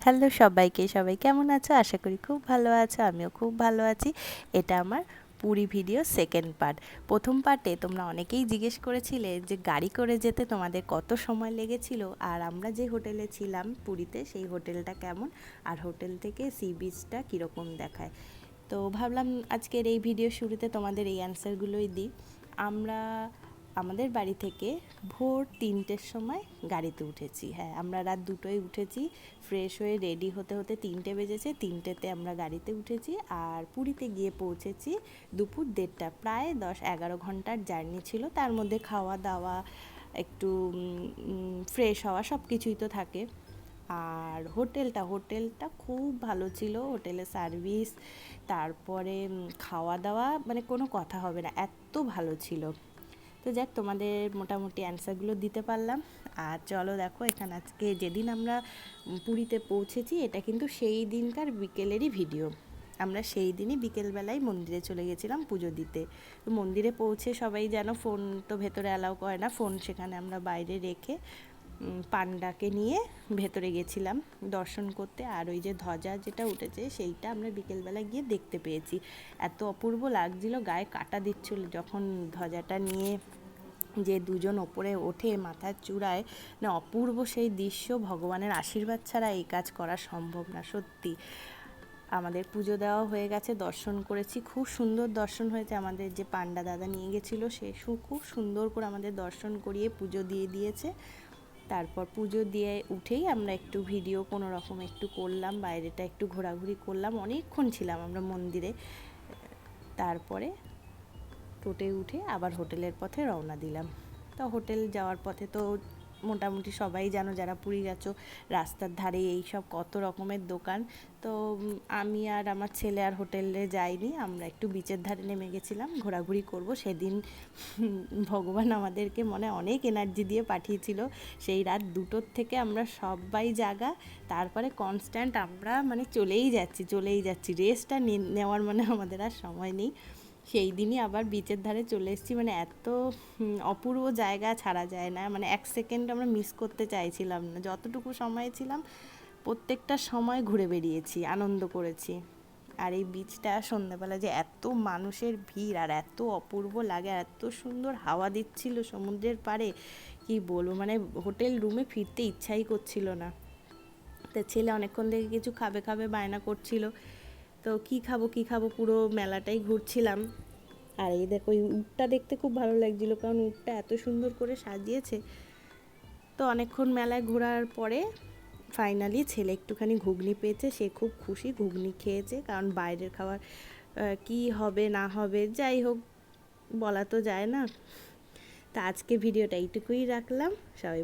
Hello সবাইকে, সবাই কেমন আছো? আশা করি খুব ভালো আছো, আমিও খুব ভালো আছি। এটা আমার পুরী ভিডিও সেকেন্ড পার্ট। প্রথম পার্টে তোমরা অনেকেই জিজ্ঞেস করেছিলে যে গাড়ি করে যেতে তোমাদের কত সময় লেগেছিল, আর আমরা যে হোটেলে ছিলাম পুরীতে সেই হোটেলটা কেমন, আর হোটেল থেকে সি বিচটা কীরকম দেখায়। তো ভাবলাম আজকের এই ভিডিও শুরুতে তোমাদের এই অ্যান্সারগুলোই দিই। আমরা আমাদের বাড়ি থেকে ভোর 3টের সময় গাড়িতে উঠেছি। হ্যাঁ, আমরা রাত 2টোয় উঠেছি। ফ্রেশ হয়ে রেডি হতে হতে 3টে বেজেছে। 3টেতে আমরা গাড়িতে উঠেছি আর পুরীতে গিয়ে পৌঁছেছি দুপুর 1:30। প্রায় 10-11 ঘন্টার জার্নি ছিল। তার মধ্যে খাওয়া দাওয়া, একটু ফ্রেশ হওয়া, সব কিছুই তো থাকে। আর হোটেলটা খুব ভালো ছিল। হোটেলের সার্ভিস, তারপরে খাওয়া দাওয়া, মানে কোনো কথা হবে না, এত ভালো ছিল। তো যাক, তোমাদের মোটামুটি অ্যান্সারগুলো দিতে পারলাম। আর চলো দেখো, এখানে আজকে যেদিন আমরা পুরীতে পৌঁছেছি এটা কিন্তু সেই দিনকার বিকেলেরই ভিডিও। আমরা সেই দিনই বিকেলবেলায় মন্দিরে চলে গেছিলাম পুজো দিতে। তো মন্দিরে পৌঁছে সবাই যেন ফোন তো ভেতরে অ্যালাউ করে না, ফোন সেখানে আমরা বাইরে রেখে পান্ডাকে নিয়ে ভেতরে গেছিলাম দর্শন করতে। আর ওই যে ধ্বজা যেটা উঠেছে সেইটা আমরা বিকেলবেলা গিয়ে দেখতে পেয়েছি। এত অপূর্ব লাগছিল, গায়ে কাটা দিচ্ছিল যখন ধ্বজাটা নিয়ে যে দুজন ওপরে ওঠে মাথার চূড়ায়। না, অপূর্ব সেই দৃশ্য। ভগবানের আশীর্বাদ ছাড়া এই কাজ করা সম্ভব না সত্যি। আমাদের পুজো দেওয়া হয়ে গেছে, দর্শন করেছি, খুব সুন্দর দর্শন হয়েছে। আমাদের যে পান্ডা দাদা নিয়ে গেছিলো সে খুব সুন্দর করে আমাদের দর্শন করিয়ে পুজো দিয়ে দিয়েছে। তারপর পুজো দিয়ে উঠেই আমরা একটু ভিডিও কোনো রকম একটু করলাম, বাইরেটা একটু ঘোরাঘুরি করলাম, অনেকক্ষণ ছিলাম আমরা মন্দিরে। তারপরে টোটে উঠে আবার হোটেলের পথে রওনা দিলাম। তো হোটেল যাওয়ার পথে তো মোটামুটি সবাই জানো যারা পুরী গেছো, রাস্তার ধারে এই সব কত রকমের দোকান। তো আমি আর আমার ছেলে আর হোটেলে যাইনি, আমরা একটু বিচের ধারে নেমে গেছিলাম ঘোরাঘুরি করব। সেদিন ভগবান আমাদেরকে মনে অনেক এনার্জি দিয়ে পাঠিয়েছিল। সেই রাত 2টোর থেকে আমরা সবাই জাগা, তারপরে কনস্ট্যান্ট আমরা মানে চলেই যাচ্ছি, রেস্টটা নেওয়ার মানে আমাদের আর সময় নেই। সেই দিনই আবার বিচের ধারে চলে এসেছি। মানে এত অপূর্ব জায়গা, ছাড়া যায় না, মানে এক সেকেন্ড আমরা মিস করতে চাইছিলাম না। যতটুকু সময় ছিলাম প্রত্যেকটা সময় ঘুরে বেরিয়েছি, আনন্দ করেছি। আর এই বিচটা সন্ধ্যাবেলা যে এত মানুষের ভিড় আর এত অপূর্ব লাগে, এত সুন্দর হাওয়া দিচ্ছিল সমুদ্রের পাড়ে, কি বলবো, মানে হোটেল রুমে ফিরতে ইচ্ছাই করছিল না। তো ছেলে অনেকক্ষণ থেকে কিছু খাবে বায়না করছিল। তো কী খাবো পুরো মেলাটাই ঘুরছিলাম। আর এই দেখো, এই উটটা দেখতে খুব ভালো লাগছিল, কারণ উটটা এত সুন্দর করে সাজিয়েছে। তো অনেকক্ষণ মেলায় ঘোরার পরে ফাইনালি ছেলে একটুখানি ঘুগনি পেয়েছে, সে খুব খুশি, ঘুগনি খেয়েছে। কারণ বাইরের খাবার কি হবে না হবে, যাই হোক, বলা তো যায় না। তা আজকে ভিডিওটা এইটুকুই রাখলাম। সবাই